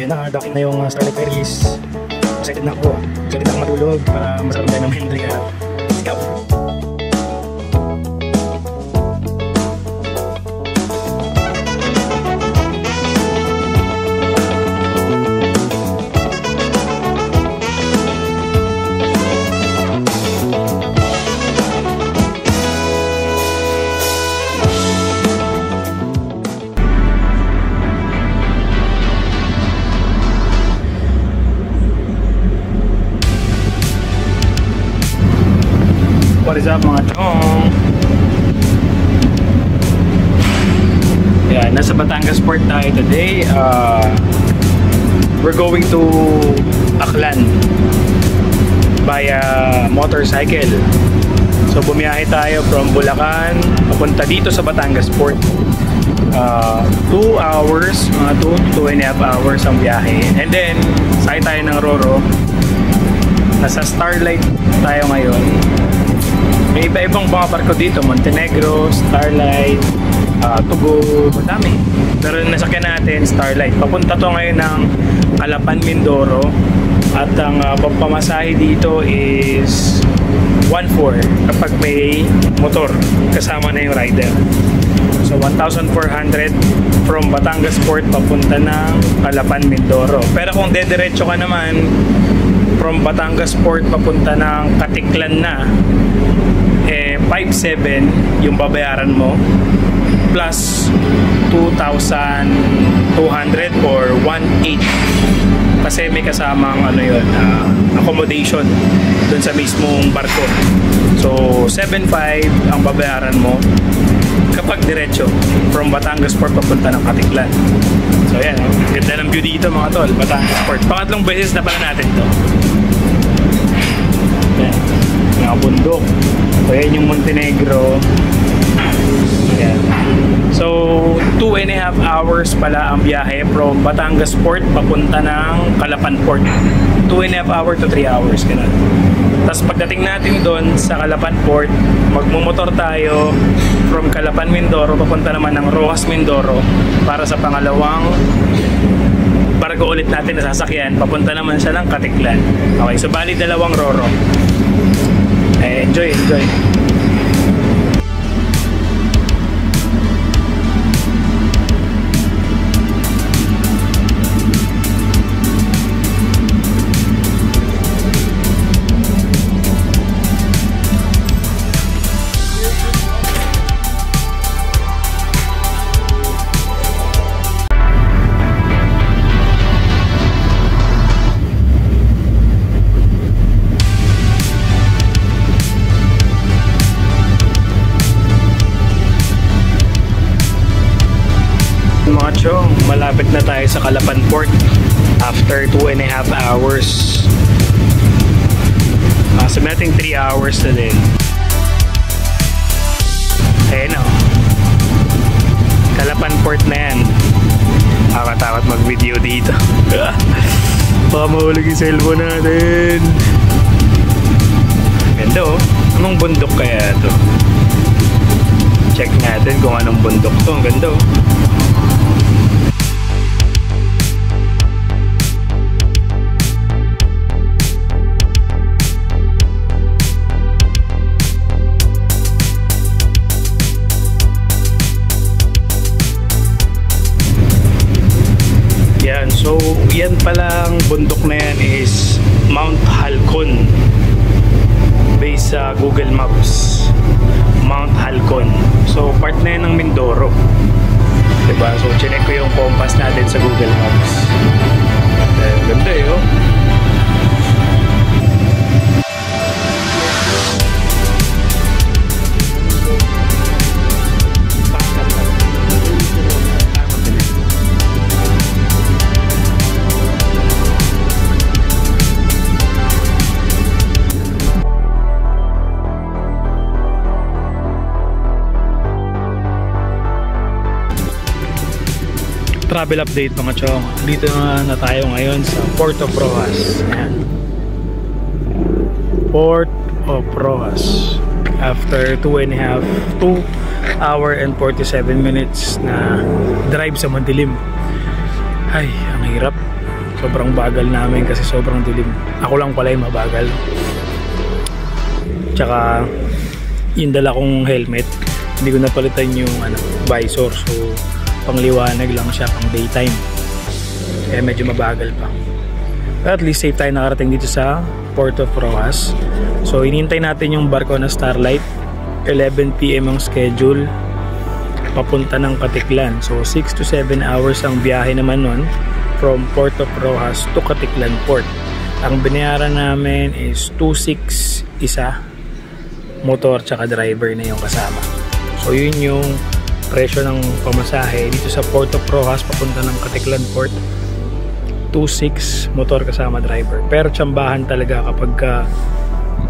Ayun na, dakit na yung Starlight Ferries. Excited na ako. Excited na ako matulog para masarap tayo ng memory. Let's go! What is up mga chong? Yeah, nasa Batangas Port tayo today. We're going to Aklan via motorcycle. So bumiyahe tayo from Bulacan papunta dito sa Batangas Port. 2 hours, mga 2.5 hours ang biyahe. And then, sakay tayo ng Roro. Nasa Starlight tayo ngayon. May iba-ibang mga barko dito, Montenegro, Starlight, Tugo, madami. Pero nasakyan natin, Starlight. Papunta to ngayon ng Calapan, Mindoro. At ang pamasahe dito is 1,400 kapag may motor, kasama na yung rider. So 1,400 from Batangas Port papunta ng Calapan, Mindoro. Pero kung dediretso ka naman from Batangas Port papunta ng Katiklan na, 5,700 yung babayaran mo plus 2,200 or 1,800 kasi may kasamang accommodation dun sa mismong barko. So 7,500 ang babayaran mo kapag diretso from Batangas Port papunta ng Katiklan. So yan, ganda ng view dito mga tol, Batangas Port. Pangatlong beses na pala natin to. Yan, mga bundok. So yan yung Montenegro. Yan. So 2.5 hours pala ang biyahe from Batangas Port papunta ng Calapan Port. 2.5 hours to 3 hours ganun. Tapos pagdating natin doon sa Calapan Port, magmumotor tayo from Calapan, Mindoro papunta naman ng Rojas, Mindoro para sa pangalawang barko ulit natin na sasakyan. Papunta naman siya ng Katiklan. Okay, so bali dalawang Roro. Enjoy. Mga chong, malapit na tayo sa Calapan Port after 2.5 hours. Sabi natin 3 hours na din. Ayan o, Calapan Port na yan. Nakakatakot mag video dito. Baka mahulog yung cellphone natin. Ganda o, anong bundok kaya ito? Check natin kung anong bundok to. Ang ganda o. So, yan palang bundok na yan is Mount Halcon. Based sa Google Maps, Mount Halcon. So, part na yan ng Mindoro. Diba? So, chinek ko yung compass natin sa Google Maps. Ganda oh. Travel update mga chong. Dito na tayo ngayon sa Port of Rojas. Ayan. Port of Rojas. After 2 hour and 47 minutes na drive sa madilim. Ay, ang hirap. Sobrang bagal namin kasi sobrang dilim. Ako lang pala yung mabagal. Tsaka yung dala kong helmet, hindi ko napalitan yung visor. So pangliwanag lang siya, pang daytime. Kaya medyo mabagal pa. But at least safe tayo nakarating dito sa Port of Rojas. So hinihintay natin yung barko na Starlight. 11 PM ang schedule papunta ng Katiklan. So 6 to 7 hours ang biyahe naman nun from Port of Rojas to Katiklan Port. Ang binayaran namin is 2,600 isa, motor tsaka driver na yung kasama. So yun yung presyo ng pamasahe dito sa Port of Rojas papunta ng Katiklan Port. 2,600 motor kasama driver. Pero tsambahan talaga kapag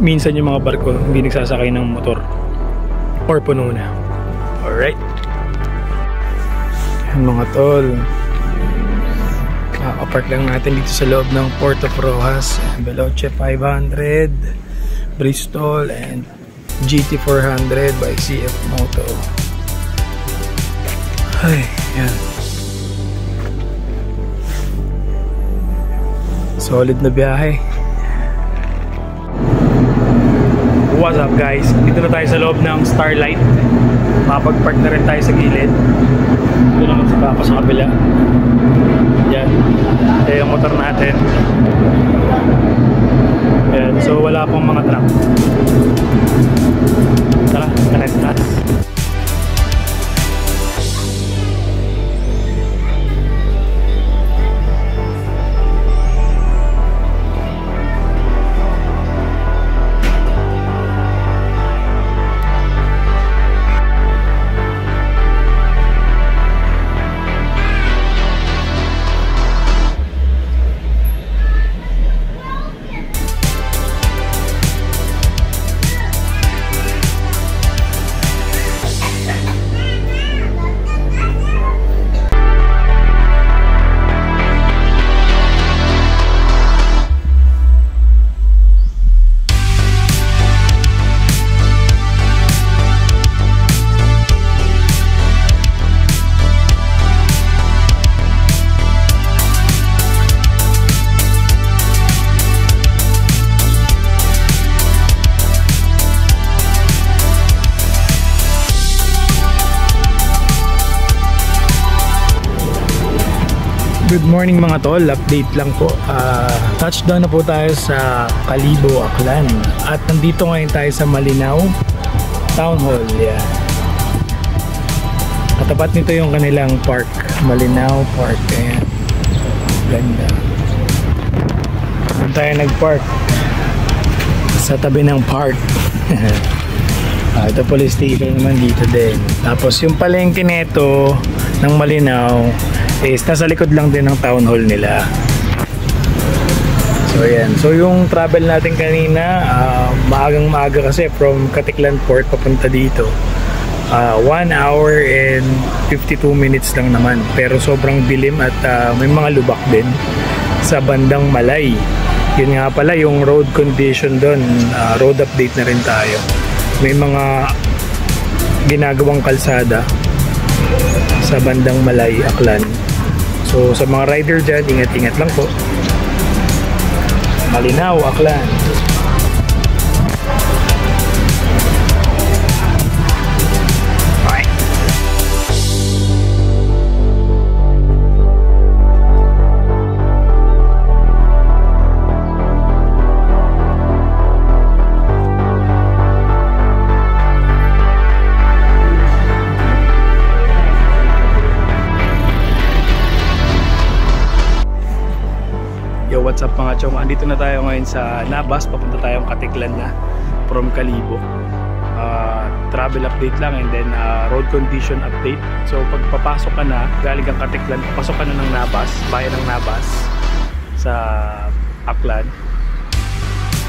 minsan yung mga barko hindi nagsasakay ng motor or puno na. Alright, yan mga tol, apark lang natin dito sa loob ng Port of Rojas. Veloce 500, Bristol, and GT 400 by CF Moto. Ay, yan. Solid na biyahe. What's up guys? Dito na tayo sa loob ng Starlight. Makapag-park na rin tayo sa gilid. Dito naman sa kabila. Yan. Kaya yung motor natin. Yan. So wala pong mga truck. Tara, connect na. Good morning mga tol, update lang po. Touchdown na po tayo sa Kalibo, Aklan. At nandito ngayon tayo sa Malinaw Town Hall. Yeah. Katapat nito yung kanilang park, Malinaw Park. Ayan. Ganda. Doon tayo nag-park sa tabi ng park. Ito police station naman dito din. Tapos yung palengke nito ng Malinaw is nasa likod lang din ng town hall nila. So yan. So yung travel natin kanina, maagang maaga kasi from Katiklan Port papunta dito. 1 hour and 52 minutes lang naman. Pero sobrang dilim at may mga lubak din sa bandang Malay. Yun nga pala yung road condition doon. Road update na rin tayo. May mga ginagawang kalsada sa bandang Malay, Aklan. So sa mga rider dyan, ingat-ingat lang po. Malinaw, Aklan. Yo, what's up mga chong? Andito na tayo ngayon sa Nabas. Papunta tayong Katiklan na from Kalibo. Travel update lang and then road condition update. So pagpapasok ka na, galing kang Katiklan, papasok ka na ng Nabas, bayan ng Nabas sa Aklan.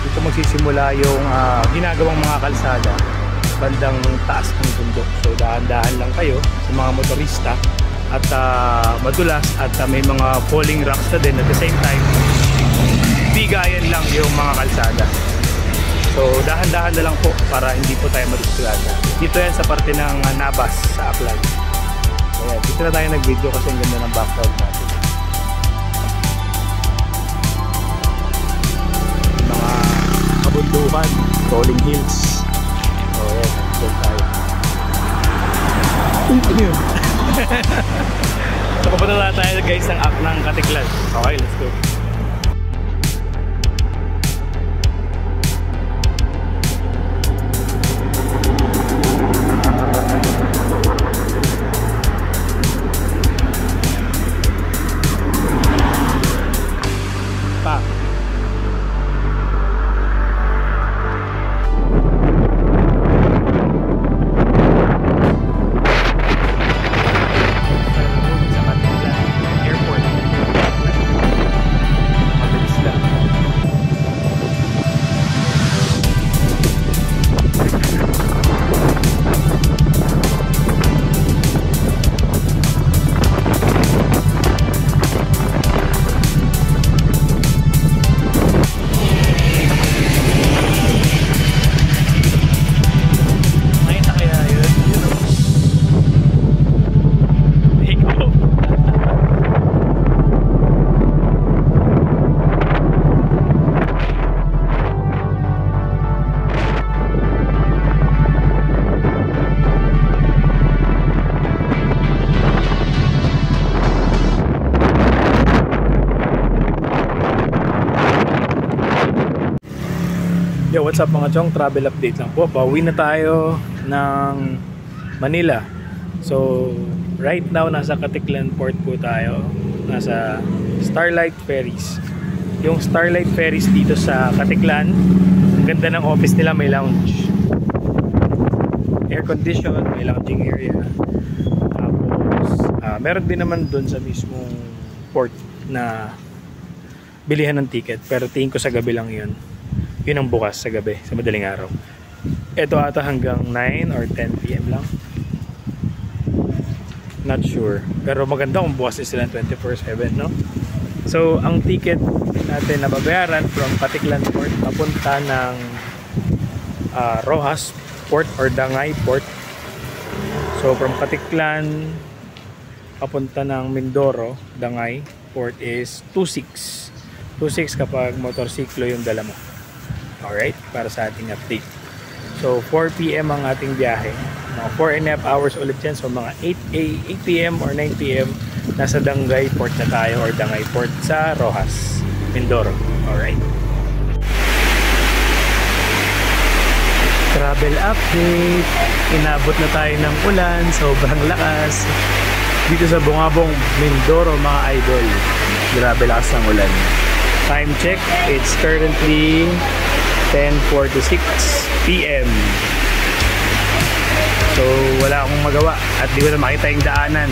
Dito magsisimula yung ginagawang mga kalsada bandang taas ng bundok. So dahan-dahan lang kayo sa mga motorista. At madulas at may mga falling rocks na din at the same time bigayan lang yung mga kalsada. So dahan-dahan na lang po para hindi po tayo madisgrasya. Dito yan sa parte ng Nabas sa Aklan. So, dito na tayo nag-video kasi ang ganda ng background natin. kabundukan, Rolling Hills. So yan, doon tayo. Ano yun? So kapunta na tayo guys ng Katiklan. Okay, let's go. Yo, what's up mga chong? Travel update lang po. Pauwi na tayo ng Manila. So, right now nasa Katiklan Port po tayo. Nasa Starlight Ferries. Yung Starlight Ferries dito sa Katiklan, ang ganda ng office nila, may lounge. Air condition, may lounging area. Tapos, meron din naman dun sa mismong port na bilihan ng ticket. Pero tingin ko sa gabi lang yun. Yun ang bukas sa gabi, sa madaling araw. Ito ata hanggang 9 or 10 PM lang. Not sure. Pero maganda kung bukas sila 24/7, no? So, ang ticket natin na babayaran from Katiklan Port papunta ng Rojas Port or Dangay Port. So, from Katiklan papunta ng Mindoro, Dangay Port is 2.6. 2.6 kapag motorsiklo yung dala mo. Alright, para sa ating update. So 4 PM ang ating biyahe. Mga 4.5 hours ulit yan. So mga 8 PM or 9 PM nasa Dangay Port na tayo or Dangay Port sa Rojas, Mindoro. Alright. Travel update. Inabot na tayo ng ulan. Sobrang lakas. Dito sa Bungabong, Mindoro mga idol. Grabe lakas ng ulan. Time check, it's currently 10:46 PM. So wala akong magawa at di ko na makita yung daanan.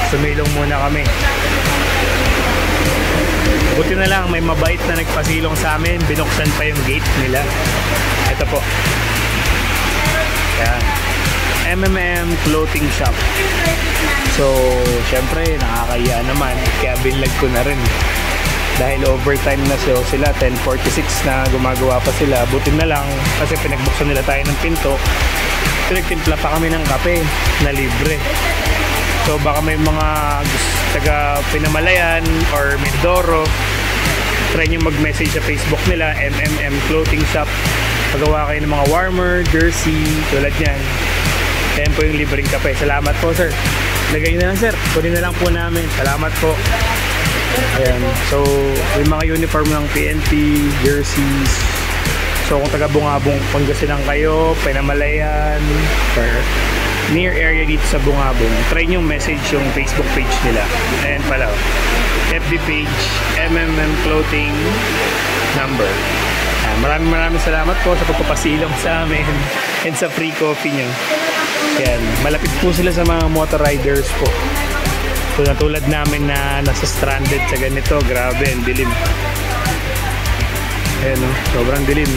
Sumilong muna kami. Buti na lang may mabait na nagpasilong sa amin. Binuksan pa yung gate nila. Ito po. Yan. MMM Clothing Shop. So syempre nakakahiya naman. Kaya binlag ko na rin. Dahil overtime na sila, 10:46 na gumagawa pa sila. Buti na lang kasi pinagbuksan nila tayo ng pinto. Pinagtimpla pa kami ng kape na libre. So baka may mga taga Pinamalayan or Mindoro, try nyo mag-message sa Facebook nila, MMM Clothing Shop. Pagawa kayo ng mga warmer, jersey, tulad yan. Ayan po yung libreng kape. Salamat po sir. Lagay nyo na lang sir. Kunin na lang po namin. Salamat po. Ayan. So, yung mga uniform ng PNP, jerseys. So, kung taga Bungabong, Pangasinan kayo, Pinamalayan, or near area dito sa Bungabong, try nyo message yung Facebook page nila. Ayan pala. FB page, MMM Clothing number. Maraming salamat po sa pagpapasilong sa amin and sa free coffee nyo. Ayan. Malapit po sila sa mga motor riders po. So natulad namin na nasa stranded sa ganito, grabe, ang dilim. Ayan o, sobrang dilim.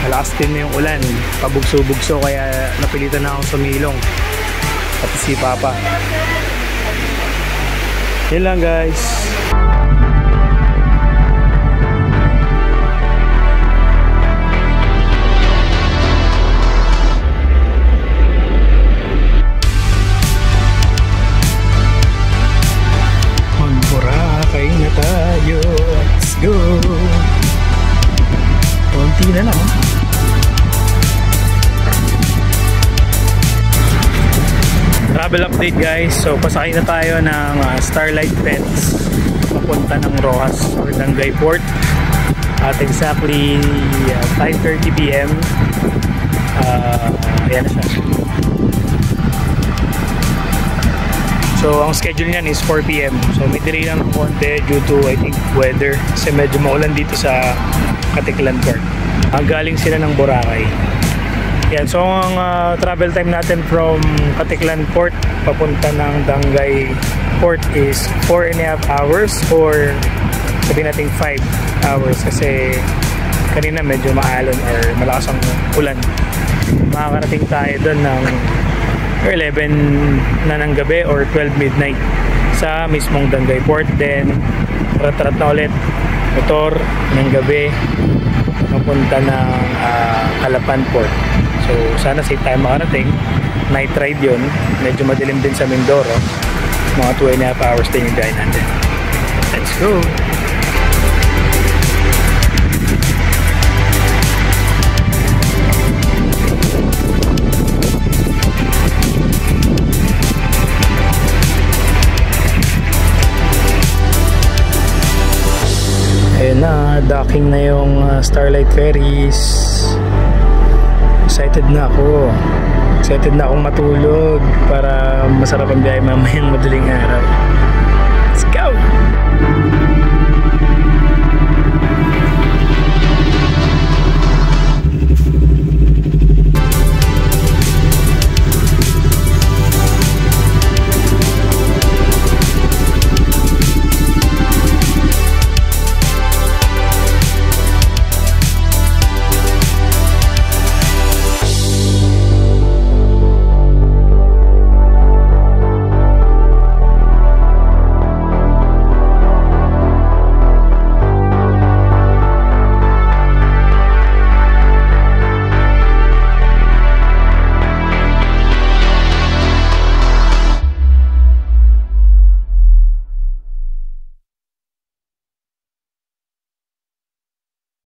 Malakas din yung ulan, pabugso-bugso, kaya napilitan na akong sumilong. Pati si Papa. Yun lang guys. Let's go! travel update guys. So pasakay na tayo ng Starlight Pets papunta ng Rojas or Dangay Port at exactly 5:30 PM. Ayan na siya. So ang schedule niyan is 4 PM. So may delay lang ng konti due to I think weather kasi medyo maulan dito sa Katiklan Port. Ang galing sila ng Boracay. Yan, so ang travel time natin from Katiklan Port papunta ng Dangay Port is 4.5 hours or sabihin natin 5 hours kasi kanina medyo maalon or malakas ang ulan. Makakarating tayo doon ng 11 na ng gabi or 12 midnight sa mismong Dangay Port. Then rat-rat na ulit motor ng gabi papunta ng Calapan Port. So sana safe tayo makarating. Night ride yun, medyo madilim din sa Mindoro, mga 2.5 hours din yung biyahe natin. Let's go! Ayun na, docking na yung Starlight Ferries. Excited na ako. Excited na akong matulog para masarap ang biyahe mamayang madaling araw. Let's go!